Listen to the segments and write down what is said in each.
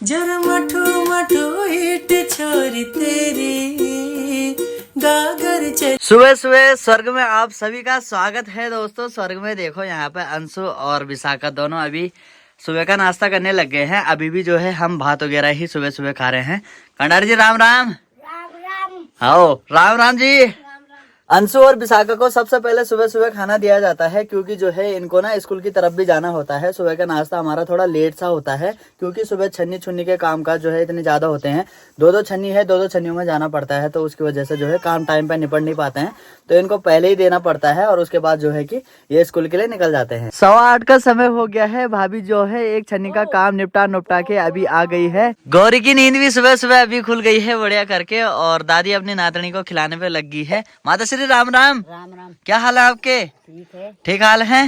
जरा मठू मठू ईट छोरी तेरी गागर चल। सुबह सुबह स्वर्ग में आप सभी का स्वागत है दोस्तों। स्वर्ग में देखो यहाँ पे अंशु और विशाखा दोनों अभी सुबह का नाश्ता करने लग गए हैं। अभी भी जो है हम भात वगैरह ही सुबह सुबह खा रहे हैं। कंडारी जी राम राम। आओ राम राम जी। अंशु और विशाखा को सबसे पहले सुबह सुबह खाना दिया जाता है, क्योंकि जो है इनको ना स्कूल की तरफ भी जाना होता है। सुबह का नाश्ता हमारा थोड़ा लेट सा होता है, क्योंकि सुबह छन्नी छुन्नी के काम काज जो है इतने ज्यादा होते हैं। दो छन्नी है, दो छन्नियों में जाना पड़ता है, तो उसकी वजह से जो है काम टाइम पे निपट नहीं पाते हैं, तो इनको पहले ही देना पड़ता है और उसके बाद जो है कि ये स्कूल के लिए निकल जाते हैं। 8:15 का समय हो गया है। भाभी जो है एक छन्नी का काम निपटा के अभी आ गई है। गौरी की नींद भी सुबह सुबह अभी खुल गई है बढ़िया करके, और दादी अपनी नातनी को खिलाने पे लग गई है। माता श्री राम राम। राम राम। क्या हाल है आपके? ठीक है। ठीक हाल है।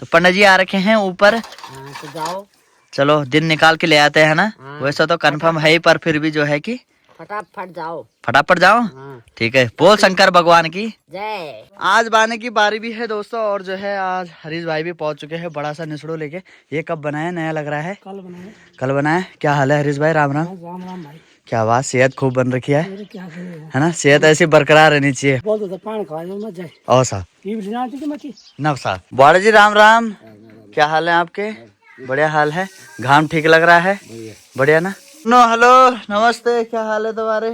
तो पंडित जी आ रखे हैं ऊपर। तो जाओ, चलो दिन निकाल के ले आते हैं ना। हाँ। वैसा तो कंफर्म है ही, पर फिर भी जो है कि फटाफट जाओ। फटाफट जाओ। हाँ। ठीक है, बोल शंकर भगवान की जय। आज बाने की बारी भी है दोस्तों, और जो है आज हरीश भाई भी पहुंच चुके हैं बड़ा सा निसड़ो लेके। ये कब बनाया? नया लग रहा है। कल बनाया। क्या हाल है हरीश भाई? राम राम। राम राम भाई। क्या बात, सेहत खूब बन रखी है क्या है ना? सेहत ऐसी बरकरार रहनी चाहिए। पानी खा मत जाए। और साहब नव साहब बड़ा जी राम राम। क्या हाल है आपके? बढ़िया हाल है। घाम ठीक लग रहा है? बढ़िया ना। नो हेलो नमस्ते, क्या हाल है तुम्हारे?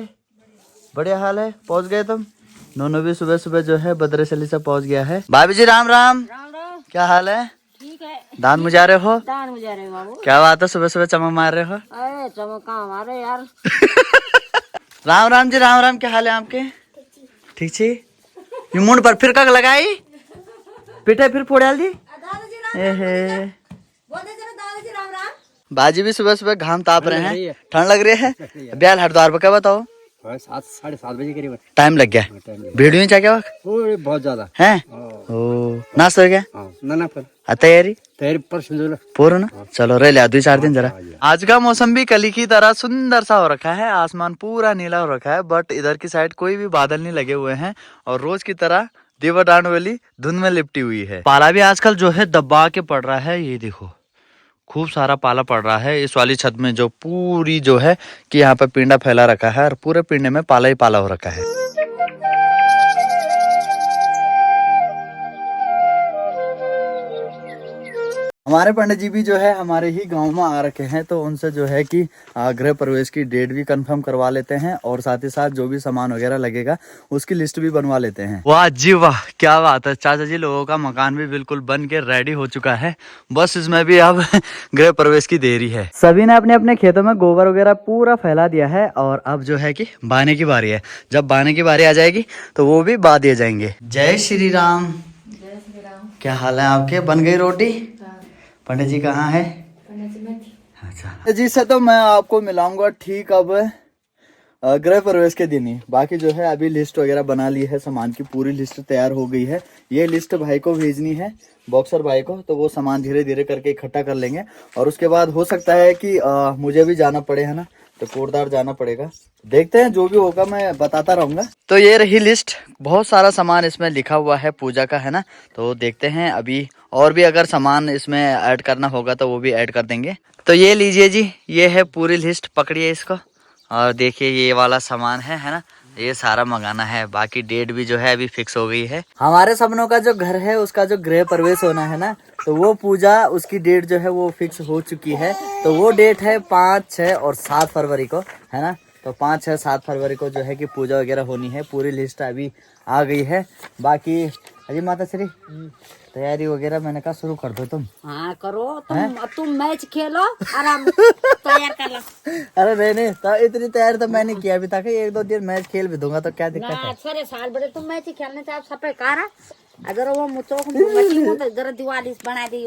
बढ़िया हाल है। पहुंच गए तुम? नोनो भी सुबह सुबह जो है बद्रेसली से पहुंच गया है। भाभी जी राम राम। राम राम। क्या हाल है? ठीक है। दांत मुझा रहे हो? दान मुझे रहे बाबू। क्या बात है, सुबह सुबह चमक मार रहे हो? अरे चमका हमारे यार। राम राम जी राम राम। क्या हाल है आपके? ठीक छी। ये मुंड पर फिर कग लगाई पिटे फिर फोड़ दी। बाजी भी सुबह सुबह घाम ताप रहे हैं, ठंड लग रही है। ब्याल हरिद्वार पर क्या बताओ? 7 साढ़े 7 बजे करीब टाइम लग गया। भीड़ हुई क्या क्या बहुत ज्यादा है? ओ नाश्ता हो गया? ना पर तैयारी तैयारी पूर्ण ना? चलो रे लिया 2-4 दिन जरा। आज का मौसम भी कली की तरह सुंदर सा हो रखा है। आसमान पूरा नीला हो रखा है, बट इधर की साइड कोई भी बादल नहीं लगे हुए हैं, और रोज की तरह दीवार वाली धुंध में लिपटी हुई है। पाला भी आजकल जो है दबा के पड़ रहा है। ये देखो खूब सारा पाला पड़ रहा है इस वाली छत में, जो पूरी जो है कि यहाँ पे पिंडा फैला रखा है, और पूरे पिंडे में पाला ही पाला हो रखा है। हमारे पंडित जी भी जो है हमारे ही गांव में आ रखे हैं, तो उनसे जो है कि गृह प्रवेश की डेट भी कंफर्म करवा लेते हैं, और साथ ही साथ जो भी सामान वगैरह लगेगा उसकी लिस्ट भी बनवा लेते हैं। वाह जी वाह, क्या बात है चाचा जी। लोगों का मकान भी बिल्कुल बन के रेडी हो चुका है, बस इसमें भी अब गृह प्रवेश की देरी है। सभी ने अपने अपने खेतों में गोबर वगैरह पूरा फैला दिया है, और अब जो है कि बाने की बारी है। जब बाने की बारी आ जाएगी तो वो भी बा दिए जाएंगे। जय श्री राम। क्या हाल है आपके? बन गई रोटी? पंडित जी कहाँ है? अच्छा जी से तो मैं आपको मिलाऊंगा ठीक अब गृह प्रवेश के दिन ही। बाकी जो है अभी लिस्ट वगैरह बना ली है, सामान की पूरी लिस्ट तैयार हो गई है। ये लिस्ट भाई को भेजनी है, बॉक्सर भाई को, तो वो सामान धीरे धीरे करके इकट्ठा कर लेंगे, और उसके बाद हो सकता है कि मुझे भी जाना पड़े, है ना, तो कोटदार जाना पड़ेगा। देखते हैं, जो भी होगा मैं बताता रहूंगा। तो ये रही लिस्ट, बहुत सारा सामान इसमें लिखा हुआ है पूजा का, है ना, तो देखते हैं अभी और भी अगर सामान इसमें ऐड करना होगा तो वो भी ऐड कर देंगे। तो ये लीजिए जी, ये है पूरी लिस्ट, पकड़िए इसको, और देखिए ये वाला सामान है ना, ये सारा मंगाना है। बाकी डेट भी जो है अभी फिक्स हो गई है। हमारे सपनों का जो घर है उसका जो गृह प्रवेश होना है ना, तो वो पूजा उसकी डेट जो है वो फिक्स हो चुकी है। तो वो डेट है 5, 6 और 7 फरवरी को, है ना। तो 5, 6, 7 फरवरी को जो है कि पूजा वगैरह होनी है। पूरी लिस्ट अभी आ गई है। बाकी अजी माता श्री तैयारी वगैरह मैंने कहा शुरू कर दो तुम। हाँ करो तुम मैच खेलो आराम तैयार कर लो। अरे नहीं तो इतनी तैयारी तो मैंने किया अभी तक। 1-2 दिन मैच खेल भी दूंगा तो क्या दिक्कत है? सारे साल बड़े तुम मैच खेलने से आप सपे कारा अगर वो मुचो तो जरा दिवाली बना दी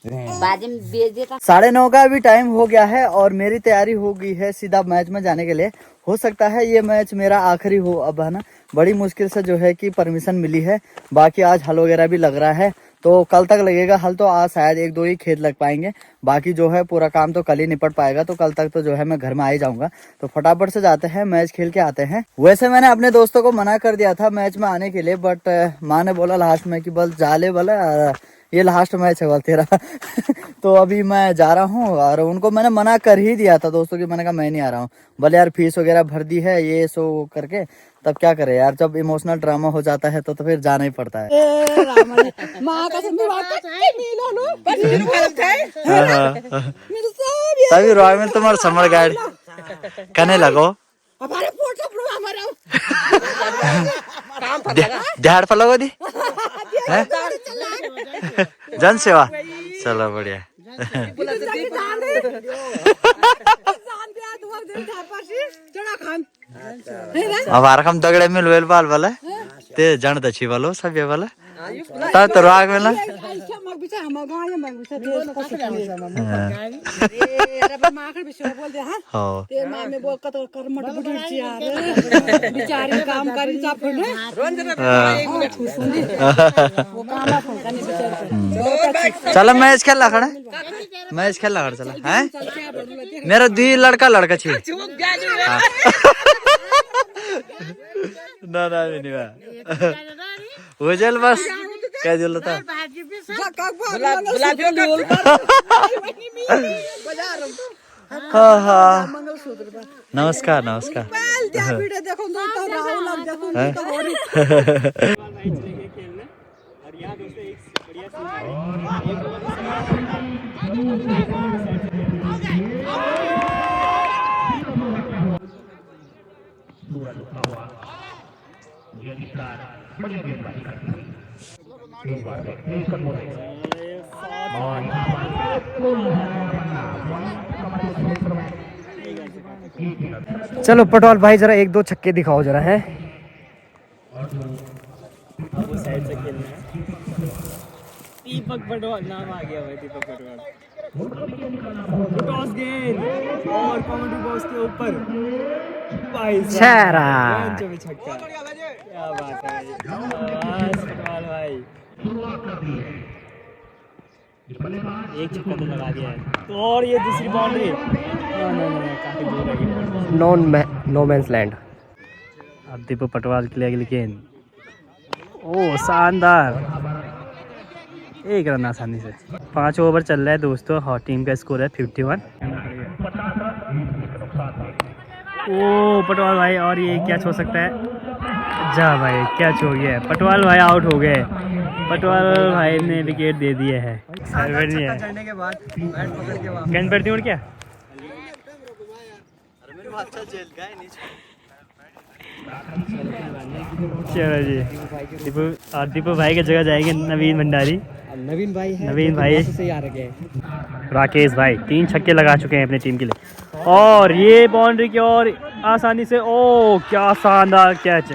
बाजी में बेच देता। 9:30 का अभी टाइम हो गया है, और मेरी तैयारी हो गई है सीधा मैच में जाने के लिए। हो सकता है ये मैच मेरा आखिरी हो अब, है ना। बड़ी मुश्किल से जो है कि परमिशन मिली है। बाकी आज हल वगैरह भी लग रहा है, तो कल तक लगेगा हल। तो आज शायद 1-2 ही खेत लग पाएंगे, बाकी जो है पूरा काम तो कल ही निपट पाएगा। तो कल तक तो जो है मैं घर में आ ही जाऊंगा। तो फटाफट से जाते हैं, मैच खेल के आते हैं। वैसे मैंने अपने दोस्तों को मना कर दिया था मैच में आने के लिए, बट माँ ने बोला लास्ट में कि बस जा ले बोला, ये लास्ट मैच है बोल तेरा। तो अभी मैं जा रहा हूँ और उनको मैंने मना कर ही दिया था दोस्तों की, मैंने कहा मैं नहीं आ रहा हूँ। भले यार फीस वगैरह भर दी है ये सो करके, तब क्या करे यार, जब इमोशनल ड्रामा हो जाता है तो फिर जाना ही पड़ता है। तभी रॉय में तुम्हारा समर गाइड करने लगो दिहाड़ पर लगो दी जन सेवा। चलो बढ़िया। अब आरकम दगड़े में लोयल बाल वाला ते जन दछी वालो सब ये वाला तब तो राग में ना चलो मैच खेल खड़ा मैच खेल खड़ा चला है मेरा दी लड़का लड़का छी ना ना नहीं उजल बस क्या दिल था हाँ हाँ नमस्कार नमस्कार। चलो पटवाल भाई जरा एक दो छक्के दिखाओ जरा है। साइड से खेलना है। दीपक पटवाल नाम आ गया भाई, दीपक पटवाल। टॉस गेंद और कॉमेडी बॉक्स के ऊपर भाई छक्का, क्या बात है पटवाल भाई, एक छक्का तो लगा दिया है। तो और ये दूसरी बाउंड्री काफी दूर है, नो मैंस लैंड। अब दीपक पटवाल के लिए अगली गेंद, ओ शानदार, एक रन आसानी से। 5 ओवर चल रहा है दोस्तों और टीम का स्कोर है 51। ओ पटवाल भाई, और ये कैच हो सकता है, जा भाई कैच हो गया, पटवाल भाई आउट हो गए, पटवाल भाई ने विकेट दे दिए है। गेंद पर उड़ क्या चलो जी, दीपू भाई की जगह जाएंगे नवीन भंडारी, नवीन भाई से आ रखे हैं राकेश भाई 3 छक्के लगा चुके हैं अपनी टीम के लिए, और ये बाउंड्री की ओर आसानी से, ओ क्या शानदार कैच,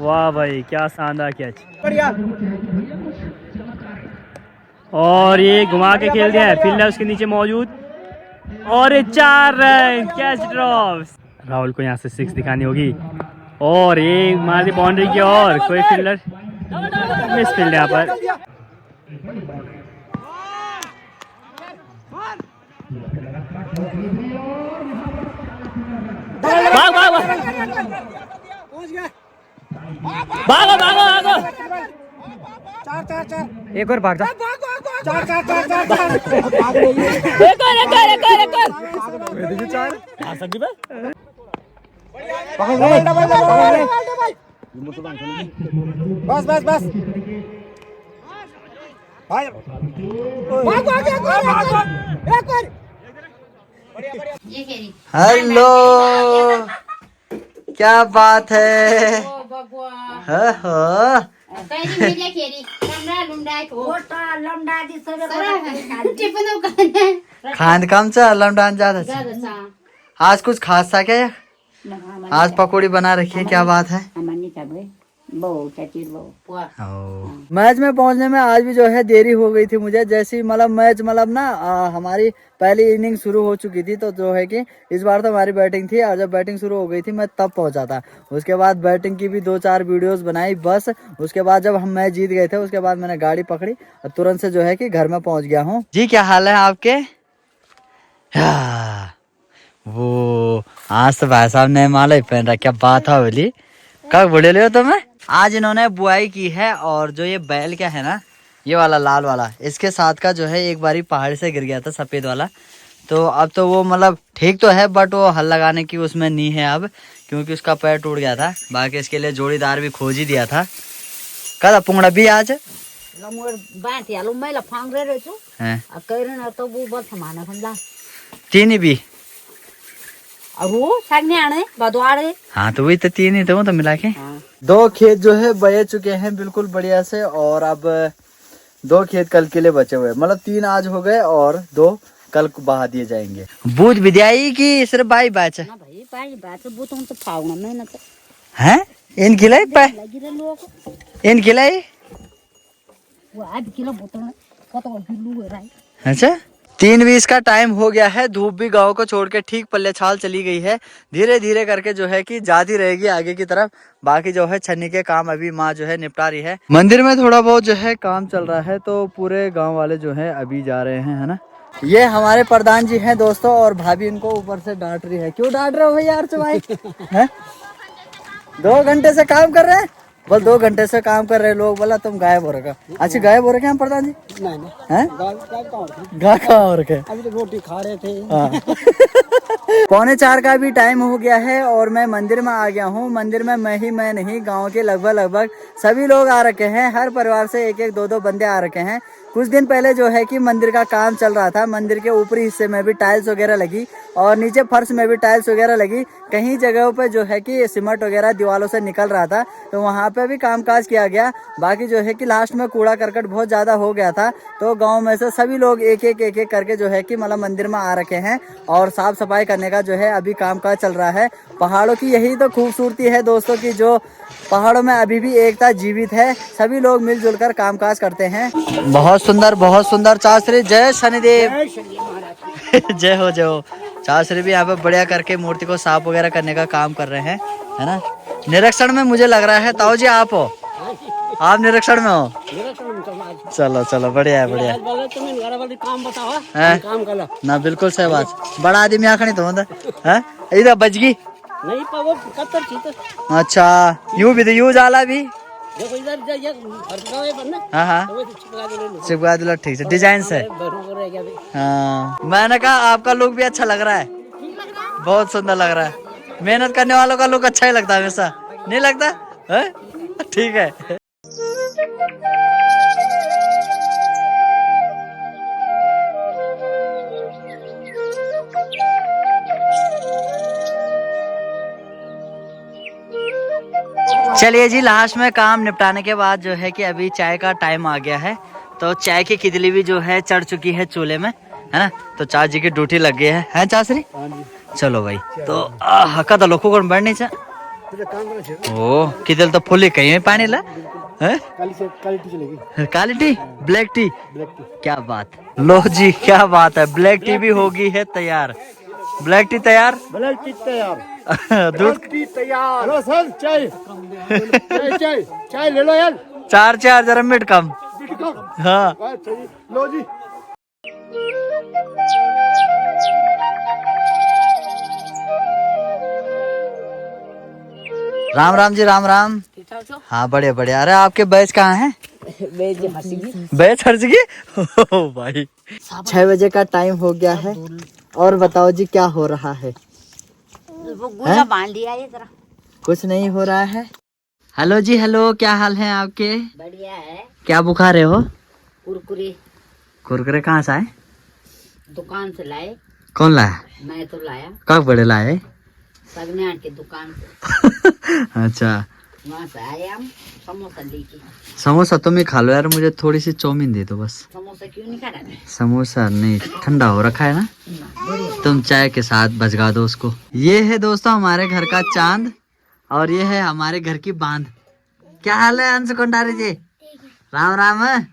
वाह भाई क्या शानदार कैच, और ये घुमा के खेल दिया है, फील्डर उसके नीचे मौजूद, और ये 4 रन, कैच ड्रॉप। राहुल को यहाँ से 6 दिखानी होगी, और ये मार दी बाउंड्री की ओर, कोई फील्डर मिस फील्ड यहाँ पर, भाग भाग भागो भागो भागो, एक और भाग जा, बस बस बस हेलो क्या बात है, हाँ खान काम चा लमडान ज्यादा, आज कुछ खास था क्या, आज पकौड़ी बना रखी है, क्या बात है। मैच में पहुंचने में आज भी जो है देरी हो गई थी मुझे, जैसी मतलब मैच मतलब ना हमारी पहली इनिंग शुरू हो चुकी थी, तो जो है कि इस बार तो हमारी बैटिंग थी, और जब बैटिंग शुरू हो गई थी मैं तब पहुंचा था। उसके बाद बैटिंग की भी 2-4 वीडियोस बनाई बस, उसके बाद जब हम मैच जीत गए थे उसके बाद मैंने गाड़ी पकड़ी और तुरंत से जो है कि घर में पहुंच गया हूँ। जी क्या हाल है आपके, वो आज तो भाई साहब ने माला ही पहन रहा, क्या बात है बोली, कब बुढ़े ले हो तुम्हें। आज इन्होंने बुआई की है, और जो ये बैल क्या है ना, ये वाला लाल वाला, इसके साथ का जो है एक बारी पहाड़ से गिर गया था सफेद वाला। तो अब तो वो मतलब ठीक तो है, बट वो हल लगाने की उसमें नहीं है अब, क्योंकि उसका पैर टूट गया था। बाकी इसके लिए जोड़ीदार भी खोज ही दिया था। कदा पुंगड़ा भी आज हैं तीन ही भी। हाँ तो वही तो तीन ही थे वो तो मिला के। दो खेत जो है बहे चुके हैं बिल्कुल बढ़िया से, और अब 2 खेत कल के लिए बचे हुए, मतलब 3 आज हो गए और 2 कल को बहा दिए जाएंगे। बूझ विद्याई की सिर्फ बाई बैच है इन खिलाई इन खिलाई। अच्छा 3:20 का टाइम हो गया है। धूप भी गांव को छोड़ के ठीक पल्ले छाल चली गई है। धीरे धीरे करके जो है कि जाती रहेगी आगे की तरफ। बाकी जो है छन्नी के काम अभी माँ जो है निपटा रही है। मंदिर में थोड़ा बहुत जो है काम चल रहा है, तो पूरे गांव वाले जो है अभी जा रहे हैं, है ना। ये हमारे प्रधान जी हैं दोस्तों, और भाभी इनको ऊपर से डांट रही है। क्यों डांट रहे हो भैया अर्च भाई? 2 घंटे से काम कर रहे हैं, बस 2 घंटे से काम कर रहे लोग, बोला तुम गायब हो रखा। अच्छा गायब हो रखे हैं प्रधान जी? नहीं गा कहाँ हो रखे? अभी तो रोटी खा रहे थे। 3:45 का भी टाइम हो गया है और मैं मंदिर में आ गया हूँ। मंदिर में मैं नहीं, गांव के लगभग सभी लोग आ रखे हैं। हर परिवार से 1-1, 2-2 बंदे आ रखे हैं। कुछ दिन पहले जो है कि मंदिर का काम चल रहा था। मंदिर के ऊपरी हिस्से में भी टाइल्स वगैरह लगी और नीचे फर्श में भी टाइल्स वगैरह लगी। कहीं जगहों पे जो है कि सीमेंट वगैरह दीवारों से निकल रहा था, तो वहाँ पे भी कामकाज किया गया। बाकी जो है कि लास्ट में कूड़ा करकट बहुत ज़्यादा हो गया था, तो गांव में से सभी लोग एक एक करके जो है कि मतलब मंदिर में आ रखे हैं और साफ सफाई करने का जो है अभी कामकाज चल रहा है। पहाड़ों की यही तो खूबसूरती है दोस्तों की, जो पहाड़ों में अभी भी एकता जीवित है। सभी लोग मिलजुल कर कामकाज करते हैं। बहुत सुंदर चाश्री। जय शनिदेव। जय हो चाश्री भी यहाँ पे बढ़िया करके मूर्ति को साफ वगैरह करने का काम कर रहे हैं, है ना। निरीक्षण में मुझे लग रहा है ताऊ जी आप हो, आप निरीक्षण में हो। चलो बढ़िया है बढ़िया। काम कर ना बिल्कुल सही बात। बड़ा आदमी आखनी तो इधर बच गई नहीं पर वो कत्तर चीता। अच्छा यू जाला भी। देखो इधर जाइए बनना। हाँ तो चिपका दिला ठीक से डिजाइन से। हाँ मैंने कहा आपका लुक भी अच्छा लग रहा है, बहुत सुंदर लग रहा है। मेहनत करने वालों का लुक अच्छा ही लगता है हमेशा, नहीं लगता है? ठीक है। चलिए जी लास्ट में काम निपटाने के बाद जो है कि अभी चाय का टाइम आ गया है। तो चाय की कितली भी जो है चढ़ चुकी है चूल्हे में, है ना। तो चाचा जी की ड्यूटी लग गई है चाचरी। चलो भाई तो हका तो लोगों को बढ़ने चा ओ किधर तो फुली कहीं पानी ला है। काली टी ब्लैक टी क्या बात। लो जी क्या बात है, ब्लैक टी भी होगी है तैयार। ब्लैक टी तैयार, ब्लैक टी तैयार, दूध टी तैयार। हेलो सर चाय चाय ले लो यार। 4 जरा मिनट कम। हाँ लो जी। राम जी राम। हाँ बढ़िया। अरे आपके बैच कहाँ है? बैच हर जगह भाई। 6 बजे का टाइम हो गया है और बताओ जी क्या हो रहा है? बांध दिया ये जरा। कुछ नहीं हो रहा है। हेलो जी हेलो, क्या हाल है आपके? बढ़िया है। क्या बुखा रहे हो? कुरकुरे कहाँ से आए? दुकान से लाए। कौन लाया? मैं तो लाया। कब बड़े लाए? सगनाट की दुकान से। अच्छा वहाँ से आए हम समोसा लेके। समोसा तुम ही खा लो यार, मुझे थोड़ी सी चाउमीन दे दो बस। समोसा क्यों नहीं खा रहा है? समोसा नहीं, ठंडा हो रखा है ना, तुम चाय के साथ भजगा दो उसको। ये है दोस्तों हमारे घर का चांद और ये है हमारे घर की बांध। क्या हाल है अंश कोंडारी जी? राम राम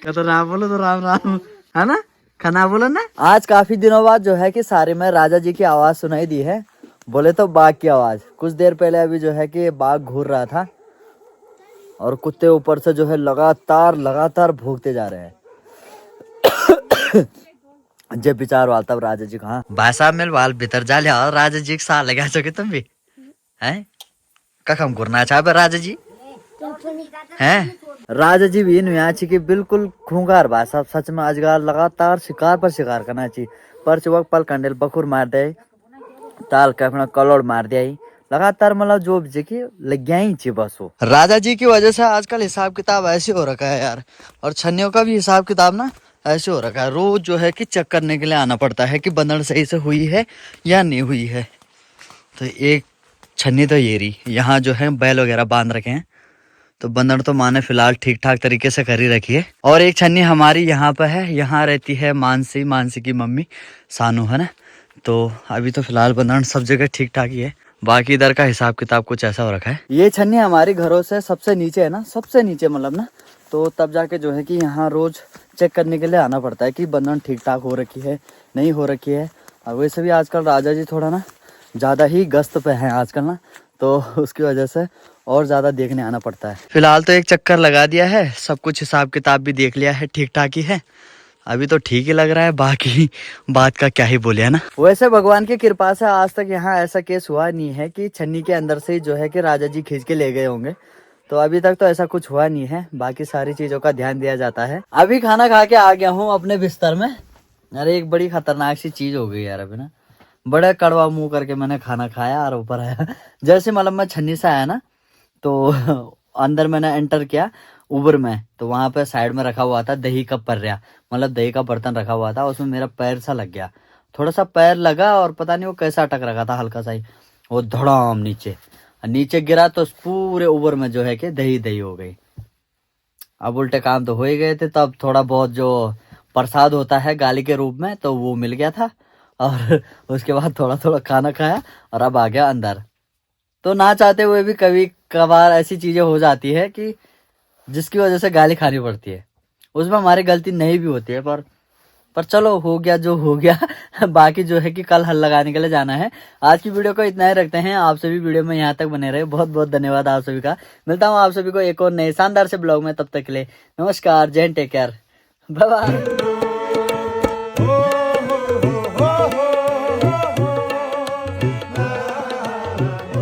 तो राम बोलो तो राम है ना, खाना बोलो ना। आज काफी दिनों बाद जो है कि सारे में राजा जी की आवाज सुनाई दी है। बोले तो बाघ की आवाज। कुछ देर पहले अभी जो है कि बाघ घूर रहा था और कुत्ते ऊपर से जो है लगातार भूखते जा रहे हैं। जब विचार वाल तब राजा जी कहा भाई साहब मेरे वाल भीतर जा लिया और राजा जी के साथ लगा सके तुम भी है। कखम करना चाहे राजा जी हैं। राजा जी भी नुया कि बिल्कुल खूंगार बा सब सच में अजगर लगातार शिकार पर शिकार करना चाहिए पर चुवक पल कंडेल बखुर मार दे ताल का अपना कलोड़ मार दिया ही लगातार मतलब जो भी की लग गया ही चाहिए बस वो। राजा जी की वजह से आजकल हिसाब किताब ऐसे हो रखा है यार, और छन्नियों का भी हिसाब किताब ना ऐसे हो रखा है। रोज जो है कि चेक करने के लिए आना पड़ता है कि बंदर सही से हुई है या नहीं हुई है। तो एक छन्नी तो ये रही, यहाँ जो है बैल वगैरह बांध रखे हैं तो बंदर तो माने फिलहाल ठीक ठाक तरीके से कर ही रखी है। और एक छन्नी हमारी यहाँ पे है, यहाँ रहती है मानसी की मम्मी सानू है ना। तो अभी तो फिलहाल बंदर सब जगह ठीक ठाक ही है, बाकी इधर का हिसाब किताब कुछ ऐसा हो रखा है। ये छन्नी हमारी घरों से सबसे नीचे है ना, सबसे नीचे मतलब ना, तो तब जाके जो है कि यहाँ रोज चेक करने के लिए आना पड़ता है कि बंधन ठीक ठाक हो रखी है नहीं हो रखी है। और वैसे भी आजकल राजा जी थोड़ा ना ज़्यादा ही गश्त पे हैं आजकल ना, तो उसकी वजह से और ज़्यादा देखने आना पड़ता है। फिलहाल तो एक चक्कर लगा दिया है, सब कुछ हिसाब किताब भी देख लिया है, ठीक ठाक ही है, अभी तो ठीक ही लग रहा है, बाकी बात का क्या ही बोले है ना। वैसे भगवान की कृपा से आज तक यहाँ ऐसा केस हुआ नहीं है कि छन्नी के अंदर से जो है कि राजा जी खींच के ले गए होंगे, तो अभी तक तो ऐसा कुछ हुआ नहीं है। बाकी सारी चीजों का ध्यान दिया जाता है। अभी खाना खा के आ गया हूँ अपने बिस्तर में। अरे एक बड़ी खतरनाक सी चीज हो गई यार, अभी ना बड़ा कड़वा मुंह करके मैंने खाना खाया और ऊपर आया। जैसे मतलब मैं छन्नी से आया ना तो अंदर मैंने एंटर किया उबर में, तो वहां पे साइड में रखा हुआ था दही का पर्रा, मतलब दही का बर्तन रखा हुआ था, उसमें मेरा पैर सा लग गया, थोड़ा सा पैर लगा और पता नहीं वो कैसा अटक रखा था, हल्का सा ही, वो धड़ाम नीचे गिरा तो पूरे उबर में जो है कि दही हो गई। अब उल्टे काम तो हो ही गए थे, तब थोड़ा बहुत जो प्रसाद होता है गाली के रूप में तो वो मिल गया था, और उसके बाद थोड़ा खाना खाया और अब आ गया अंदर। तो ना चाहते हुए भी कभी कभार ऐसी चीजें हो जाती है कि जिसकी वजह से गाली खानी पड़ती है, उसमें हमारी गलती नहीं भी होती है, पर चलो हो गया जो हो गया। बाकी जो है कि कल हल लगाने के लिए जाना है। आज की वीडियो को इतना ही रखते हैं, आप सभी वीडियो में यहाँ तक बने रहे, बहुत बहुत धन्यवाद आप सभी का। मिलता हूँ आप सभी को एक और नए शानदार से ब्लॉग में, तब तक के लिए नमस्कार, जय Hind, take care, bye bye.